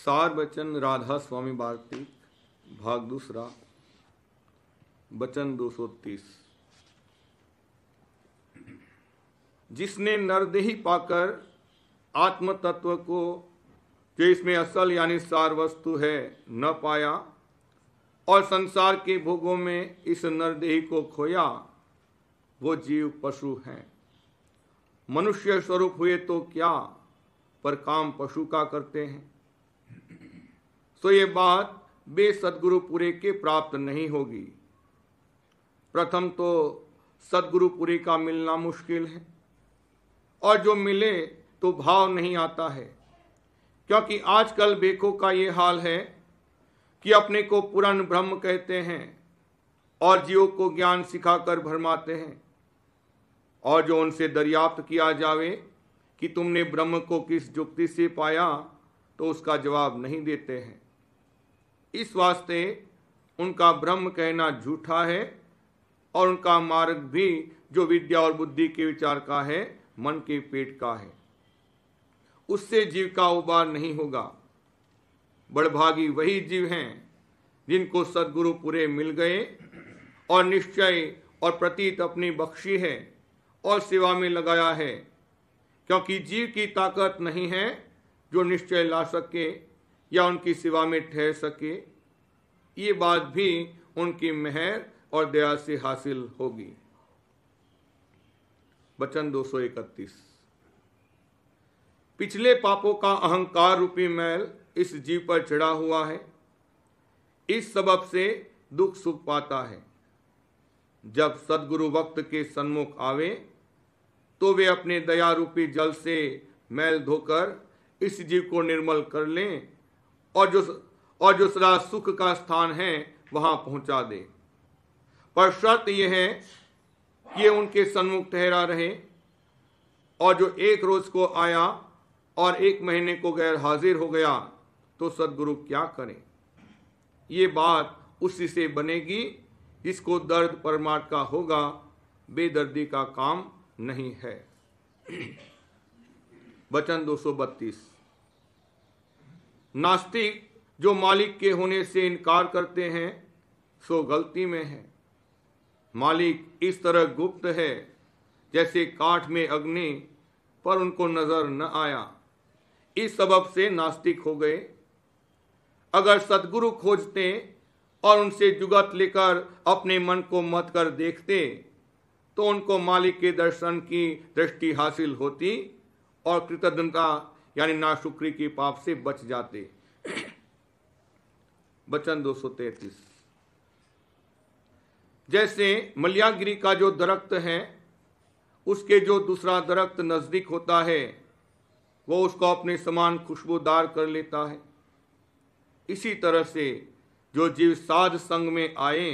सार वचन राधा स्वामी वार्तिक भाग दूसरा वचन 230। जिसने नरदेही पाकर आत्म तत्व को जो इसमें असल यानी सार वस्तु है न पाया और संसार के भोगों में इस नरदेही को खोया, वो जीव पशु हैं। मनुष्य स्वरूप हुए तो क्या, पर काम पशु का करते हैं। सो ये बात बे सद्गुरु पूरे के प्राप्त नहीं होगी। प्रथम तो सद्गुरु पूरे का मिलना मुश्किल है, और जो मिले तो भाव नहीं आता है, क्योंकि आजकल बेकों का ये हाल है कि अपने को पूर्ण ब्रह्म कहते हैं और जीवों को ज्ञान सिखाकर भरमाते हैं, और जो उनसे दरियाफ्त किया जावे कि तुमने ब्रह्म को किस युक्ति से पाया तो उसका जवाब नहीं देते हैं। इस वास्ते उनका ब्रह्म कहना झूठा है, और उनका मार्ग भी जो विद्या और बुद्धि के विचार का है, मन के पेट का है, उससे जीव का उबार नहीं होगा। बड़भागी वही जीव हैं जिनको सद्गुरु पूरे मिल गए और निश्चय और प्रतीत अपनी बख्शी है और सेवा में लगाया है, क्योंकि जीव की ताकत नहीं है जो निश्चय ला सके या उनकी सेवा में ठहर सके। ये बात भी उनकी मेहर और दया से हासिल होगी। वचन 231। पिछले पापों का अहंकार रूपी मैल इस जीव पर चढ़ा हुआ है, इस सबब से दुख सुख पाता है। जब सद्गुरु वक्त के सन्मुख आवे तो वे अपने दया रूपी जल से मैल धोकर इस जीव को निर्मल कर लें और जो सदा सुख का स्थान है वहां पहुंचा दे। पर शर्त यह है कि ये उनके सन्मुख ठहरा रहे, और जो एक रोज को आया और एक महीने को गैर हाजिर हो गया तो सद्गुरु क्या करें। ये बात उसी से बनेगी जिसको दर्द परमार्थ का होगा, बेदर्दी का काम नहीं है। वचन 232। नास्तिक जो मालिक के होने से इनकार करते हैं सो गलती में है। मालिक इस तरह गुप्त है जैसे काठ में अग्नि, पर उनको नजर न आया, इस सबब से नास्तिक हो गए। अगर सद्गुरु खोजते और उनसे जुगत लेकर अपने मन को मत कर देखते तो उनको मालिक के दर्शन की दृष्टि हासिल होती और कृतज्ञता यानी नाशुक्री के पाप से बच जाते। वचन 233। जैसे मल्यागिरी का जो दरख्त है उसके जो दूसरा दरख्त नजदीक होता है वो उसको अपने समान खुशबूदार कर लेता है, इसी तरह से जो जीव साध संग में आए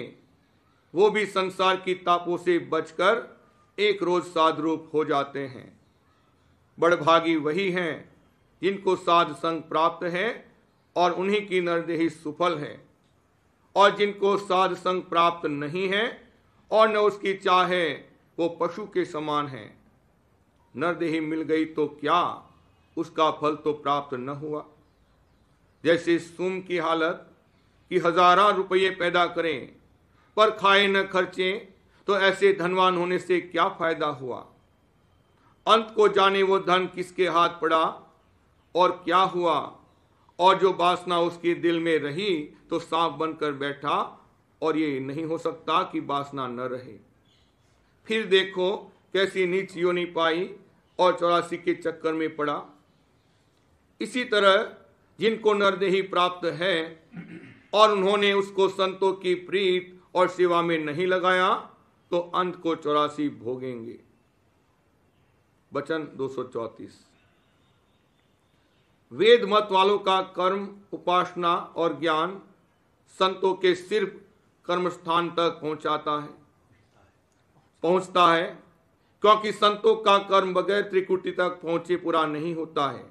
वो भी संसार की तापों से बचकर एक रोज साध रूप हो जाते हैं। बड़भागी वही हैं जिनको साध संग प्राप्त है और उन्हीं की नरदेही सुफल है, और जिनको साध संग प्राप्त नहीं है और न उसकी चाह है वो पशु के समान है। नरदेही मिल गई तो क्या, उसका फल तो प्राप्त न हुआ। जैसे सुम की हालत कि हजारों रुपये पैदा करें पर खाए न खर्चे, तो ऐसे धनवान होने से क्या फायदा हुआ। अंत को जाने वो धन किसके हाथ पड़ा और क्या हुआ, और जो वासना उसके दिल में रही तो सांप बनकर बैठा, और ये नहीं हो सकता कि वासना न रहे। फिर देखो कैसी नीच योनि पाई और 84 के चक्कर में पड़ा। इसी तरह जिनको नरदेही प्राप्त है और उन्होंने उसको संतों की प्रीत और सेवा में नहीं लगाया तो अंत को 84 भोगेंगे। वचन 234। वेद मत वालों का कर्म, उपासना और ज्ञान संतों के सिर्फ कर्म स्थान तक पहुंचता है, क्योंकि संतों का कर्म बगैर त्रिकुटी तक पहुंचे पूरा नहीं होता है,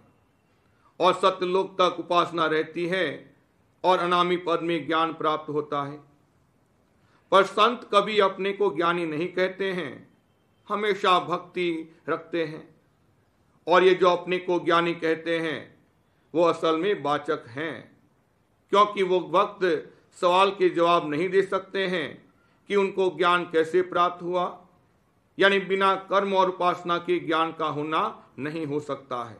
और सत्यलोक तक उपासना रहती है और अनामी पद में ज्ञान प्राप्त होता है। पर संत कभी अपने को ज्ञानी नहीं कहते हैं, हमेशा भक्ति रखते हैं, और ये जो अपने को ज्ञानी कहते हैं वो असल में वाचक हैं, क्योंकि वो वक्त सवाल के जवाब नहीं दे सकते हैं कि उनको ज्ञान कैसे प्राप्त हुआ, यानी बिना कर्म और उपासना के ज्ञान का होना नहीं हो सकता है।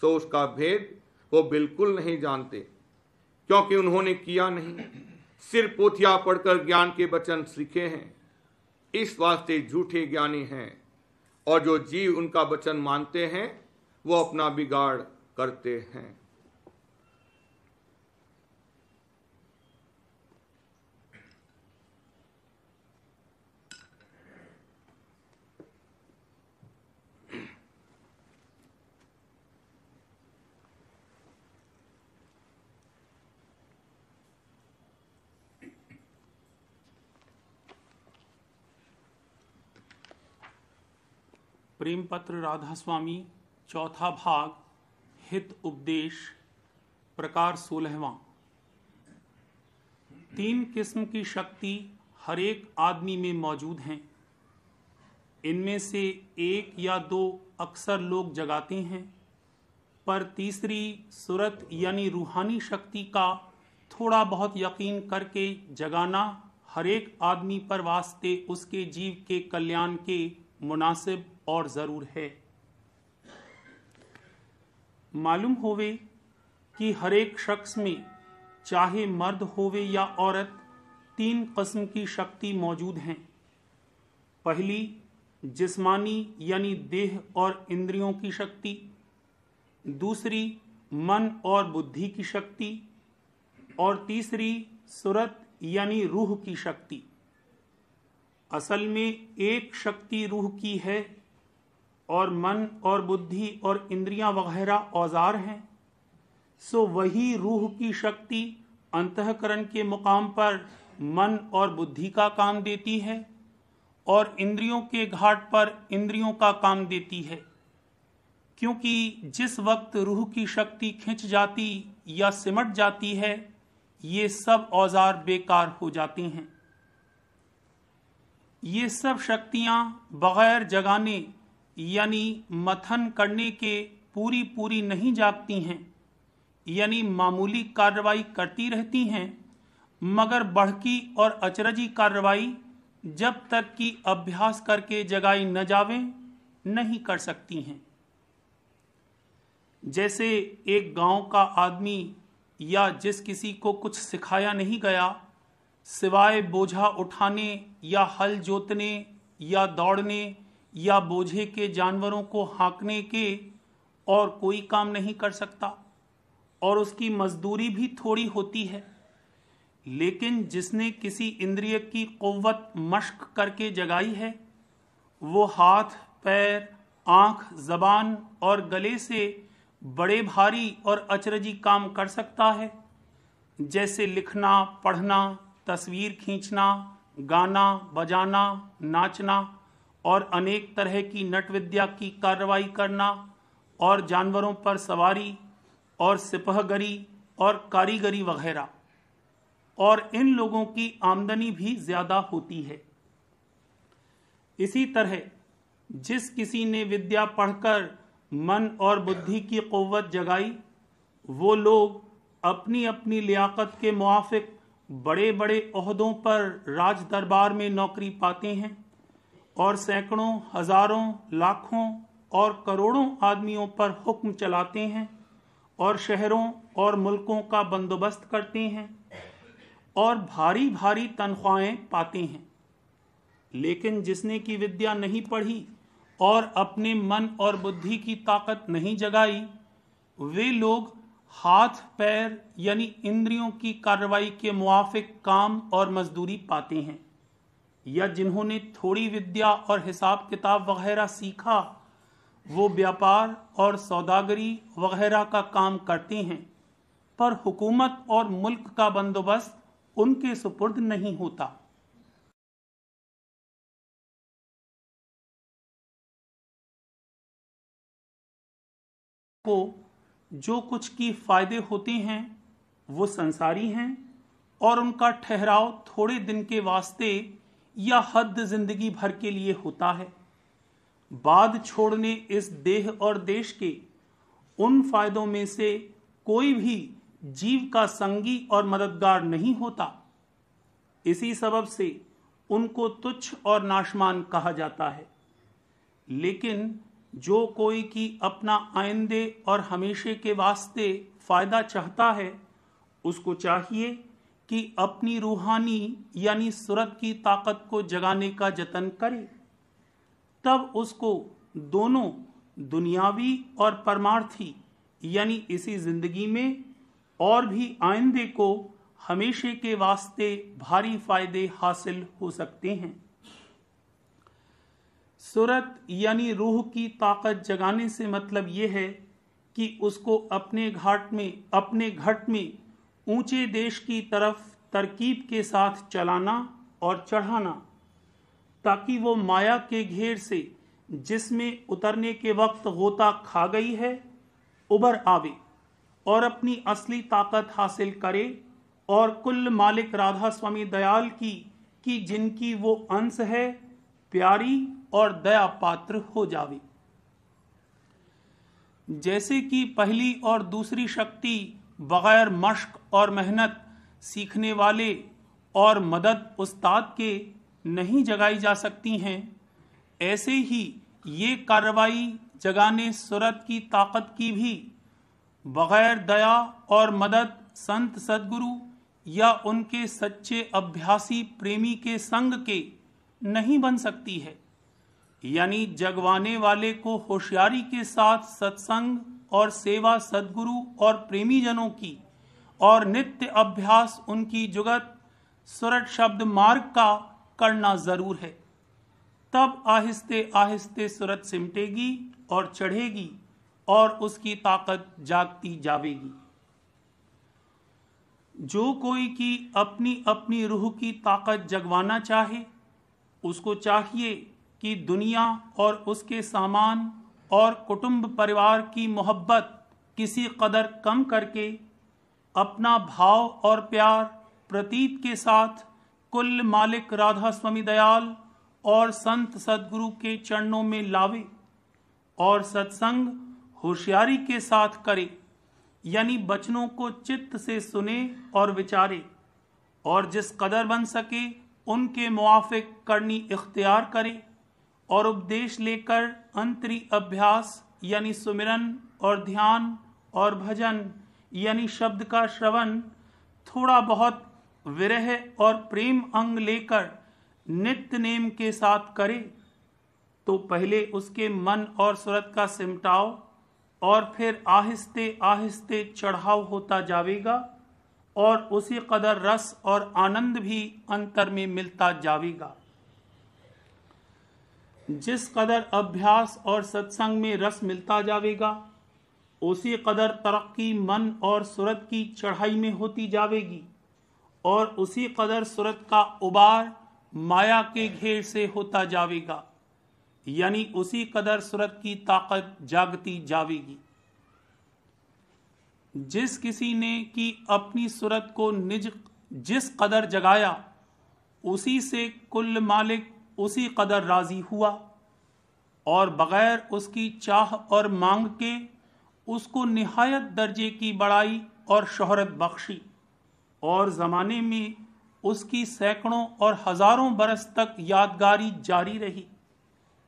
सो उसका भेद वो बिल्कुल नहीं जानते, क्योंकि उन्होंने किया नहीं, सिर्फ पोथिया पढ़कर ज्ञान के वचन सीखे हैं। इस वास्ते झूठे ज्ञानी हैं, और जो जीव उनका वचन मानते हैं वो अपना बिगाड़ करते हैं। प्रेम पत्र राधा स्वामी, चौथा भाग, हित उपदेश, प्रकार 16वां। 3 किस्म की शक्ति हर एक आदमी में मौजूद हैं। इनमें से 1 या 2 अक्सर लोग जगाते हैं, पर तीसरी सूरत यानी रूहानी शक्ति का थोड़ा बहुत यकीन करके जगाना हर एक आदमी पर वास्ते उसके जीव के कल्याण के मुनासिब और ज़रूर है। मालूम होवे कि हर एक शख्स में, चाहे मर्द होवे या औरत, 3 किस्म की शक्ति मौजूद हैं। पहली जिस्मानी यानी देह और इंद्रियों की शक्ति, दूसरी मन और बुद्धि की शक्ति, और तीसरी सूरत यानी रूह की शक्ति। असल में एक शक्ति रूह की है और मन और बुद्धि और इंद्रियां वगैरह औजार हैं। सो वही रूह की शक्ति अंतःकरण के मुकाम पर मन और बुद्धि का काम देती है और इंद्रियों के घाट पर इंद्रियों का काम देती है, क्योंकि जिस वक्त रूह की शक्ति खिंच जाती या सिमट जाती है, ये सब औजार बेकार हो जाते हैं। ये सब शक्तियां बगैर जगाने यानी मथन करने के पूरी पूरी नहीं जागती हैं, यानी मामूली कार्रवाई करती रहती हैं, मगर बढ़की और अचरजी कार्रवाई जब तक कि अभ्यास करके जगाई न जावे नहीं कर सकती हैं। जैसे एक गांव का आदमी या जिस किसी को कुछ सिखाया नहीं गया, सिवाय बोझा उठाने या हल जोतने या दौड़ने या बोझे के जानवरों को हाँकने के और कोई काम नहीं कर सकता, और उसकी मजदूरी भी थोड़ी होती है। लेकिन जिसने किसी इंद्रिय की कुव्वत मश्क करके जगाई है, वो हाथ, पैर, आँख, जबान और गले से बड़े भारी और अचरजी काम कर सकता है, जैसे लिखना, पढ़ना, तस्वीर खींचना, गाना, बजाना, नाचना और अनेक तरह की नट विद्या की कार्रवाई करना, और जानवरों पर सवारी और सिपहगरी और कारीगरी वगैरह। और इन लोगों की आमदनी भी ज्यादा होती है। इसी तरह जिस किसी ने विद्या पढ़कर मन और बुद्धि की कुव्वत जगाई, वो लोग अपनी अपनी लियाकत के मुआफिक बड़े बड़े ओहदों पर राज दरबार में नौकरी पाते हैं और सैकड़ों, हजारों, लाखों और करोड़ों आदमियों पर हुक्म चलाते हैं और शहरों और मुल्कों का बंदोबस्त करते हैं और भारी भारी तनख्वाहें पाते हैं। लेकिन जिसने की विद्या नहीं पढ़ी और अपने मन और बुद्धि की ताकत नहीं जगाई, वे लोग हाथ, पैर यानी इंद्रियों की कार्रवाई के मुआफिक काम और मजदूरी पाते हैं, या जिन्होंने थोड़ी विद्या और हिसाब किताब वगैरह सीखा, वो व्यापार और सौदागरी वगैरह का काम करते हैं, पर हुकूमत और मुल्क का बंदोबस्त उनके सुपुर्द नहीं होता। को जो कुछ की फायदे होते हैं वो संसारी हैं और उनका ठहराव थोड़े दिन के वास्ते या हद जिंदगी भर के लिए होता है। बाद छोड़ने इस देह और देश के उन फायदों में से कोई भी जीव का संगी और मददगार नहीं होता। इसी सबब से उनको तुच्छ और नाशमान कहा जाता है। लेकिन जो कोई कि अपना आइंदे और हमेशे के वास्ते फायदा चाहता है, उसको चाहिए कि अपनी रूहानी यानी सूरत की ताकत को जगाने का जतन करे। तब उसको दोनों दुनियावी और परमार्थी यानी इसी जिंदगी में और भी आइंदे को हमेशे के वास्ते भारी फायदे हासिल हो सकते हैं। सूरत यानी रूह की ताकत जगाने से मतलब यह है कि उसको अपने घट में ऊंचे देश की तरफ तरकीब के साथ चलाना और चढ़ाना, ताकि वो माया के घेर से जिसमें उतरने के वक्त गोता खा गई है उभर आवे और अपनी असली ताकत हासिल करे और कुल मालिक राधा स्वामी दयाल की जिनकी वो अंश है प्यारी और दया पात्र हो जावे। जैसे कि पहली और दूसरी शक्ति बगैर मश्क और मेहनत सीखने वाले और मदद उस्ताद के नहीं जगाई जा सकती हैं, ऐसे ही ये कार्रवाई जगाने सूरत की ताकत की भी बगैर दया और मदद संत सदगुरु या उनके सच्चे अभ्यासी प्रेमी के संग के नहीं बन सकती है। यानी जगवाने वाले को होशियारी के साथ सत्संग और सेवा सदगुरु और प्रेमी जनों की और नित्य अभ्यास उनकी जुगत सूरत शब्द मार्ग का करना जरूर है। तब आहिस्ते आहिस्ते सूरत सिमटेगी और चढ़ेगी और उसकी ताकत जागती जावेगी। जो कोई की अपनी अपनी रूह की ताकत जगवाना चाहे, उसको चाहिए कि दुनिया और उसके सामान और कुटुंब परिवार की मोहब्बत किसी कदर कम करके अपना भाव और प्यार प्रतीत के साथ कुल मालिक राधा स्वामी दयाल और संत सदगुरु के चरणों में लावे और सत्संग होशियारी के साथ करे, यानी वचनों को चित्त से सुने और विचारे और जिस कदर बन सके उनके मुआफिक करनी इख्तियार करे और उपदेश लेकर अंतरी अभ्यास यानी सुमिरन और ध्यान और भजन यानी शब्द का श्रवण थोड़ा बहुत विरह और प्रेम अंग लेकर नित्य नेम के साथ करे, तो पहले उसके मन और सूरत का सिमटाव और फिर आहिस्ते आहिस्ते चढ़ाव होता जावेगा और उसी कदर रस और आनंद भी अंतर में मिलता जावेगा। जिस कदर अभ्यास और सत्संग में रस मिलता जावेगा, उसी कदर तरक्की मन और सूरत की चढ़ाई में होती जावेगी और उसी कदर सूरत का उबार माया के घेर से होता जावेगा, यानी उसी कदर सूरत की ताकत जागती जावेगी। जिस किसी ने कि अपनी सूरत को निज जिस कदर जगाया, उसी से कुल मालिक उसी कदर राजी हुआ और बगैर उसकी चाह और मांग के उसको निहायत दर्जे की बड़ाई और शोहरत बख्शी और ज़माने में उसकी सैकड़ों और हजारों बरस तक यादगारी जारी रही।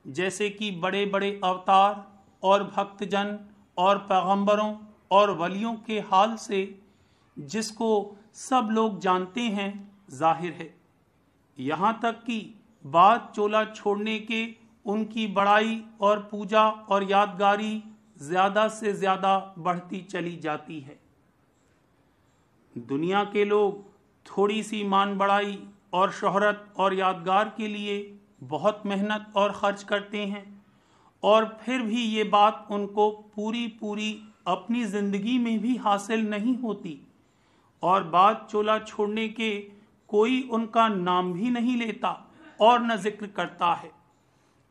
जैसे कि बड़े बड़े अवतार और भक्तजन और पैगंबरों और वलियों के हाल से जिसको सब लोग जानते हैं जाहिर है। यहाँ तक कि बात चोला छोड़ने के उनकी बड़ाई और पूजा और यादगारी ज्यादा से ज्यादा बढ़ती चली जाती है। दुनिया के लोग थोड़ी सी मान बढ़ाई और शोहरत और यादगार के लिए बहुत मेहनत और खर्च करते हैं और फिर भी ये बात उनको पूरी पूरी अपनी जिंदगी में भी हासिल नहीं होती और बात चोला छोड़ने के कोई उनका नाम भी नहीं लेता और न जिक्र करता है।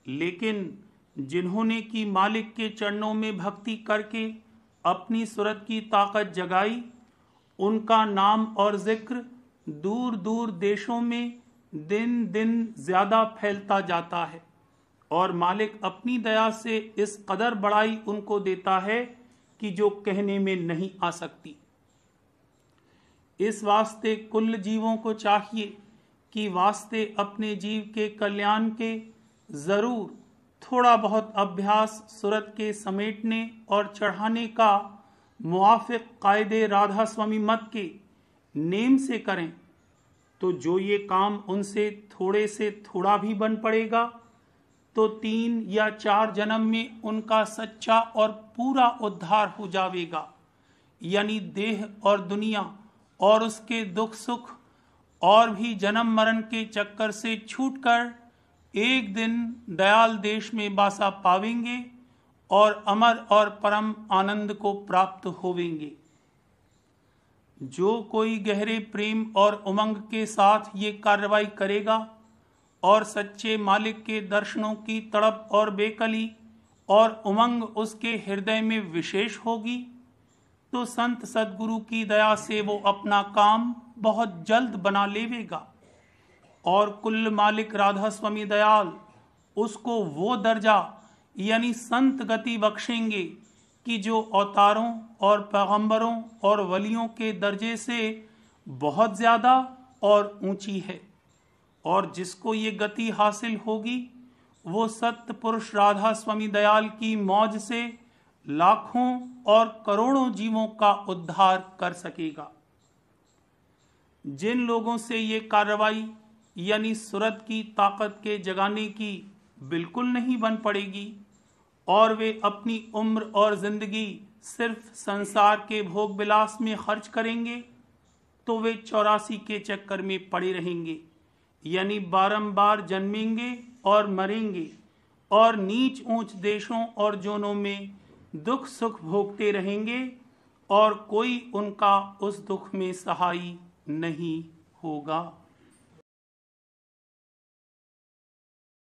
लेकिन जिन्होंने की मालिक के चरणों में भक्ति करके अपनी सूरत की ताकत जगाई, उनका नाम और जिक्र दूर दूर देशों में दिन दिन ज्यादा फैलता जाता है और मालिक अपनी दया से इस कदर बड़ाई उनको देता है कि जो कहने में नहीं आ सकती। इस वास्ते कुल जीवों को चाहिए कि वास्ते अपने जीव के कल्याण के जरूर थोड़ा बहुत अभ्यास सूरत के समेटने और चढ़ाने का मुआफिक कायदे राधा स्वामी मत के नेम से करें, तो जो ये काम उनसे थोड़े से थोड़ा भी बन पड़ेगा तो 3 या 4 जन्म में उनका सच्चा और पूरा उद्धार हो जाएगा। यानी देह और दुनिया और उसके दुख सुख और भी जन्म मरण के चक्कर से छूटकर एक दिन दयाल देश में बासा पावेंगे और अमर और परम आनंद को प्राप्त होवेंगे। जो कोई गहरे प्रेम और उमंग के साथ ये कार्रवाई करेगा और सच्चे मालिक के दर्शनों की तड़प और बेकली और उमंग उसके हृदय में विशेष होगी, तो संत सदगुरु की दया से वो अपना काम बहुत जल्द बना लेवेगा और कुल मालिक राधा स्वामी दयाल उसको वो दर्जा यानी संत गति बख्शेंगे कि जो अवतारों और पैगंबरों और वलियों के दर्जे से बहुत ज़्यादा और ऊंची है। और जिसको ये गति हासिल होगी वो सत्य पुरुष राधा स्वामी दयाल की मौज से लाखों और करोड़ों जीवों का उद्धार कर सकेगा। जिन लोगों से ये कार्रवाई यानी सूरत की ताकत के जगाने की बिल्कुल नहीं बन पड़ेगी और वे अपनी उम्र और जिंदगी सिर्फ संसार के भोग विलास में खर्च करेंगे, तो वे 84 के चक्कर में पड़े रहेंगे, यानी बारंबार जन्मेंगे और मरेंगे और नीच ऊंच देशों और जोनों में दुख सुख भोगते रहेंगे और कोई उनका उस दुख में सहाई नहीं होगा।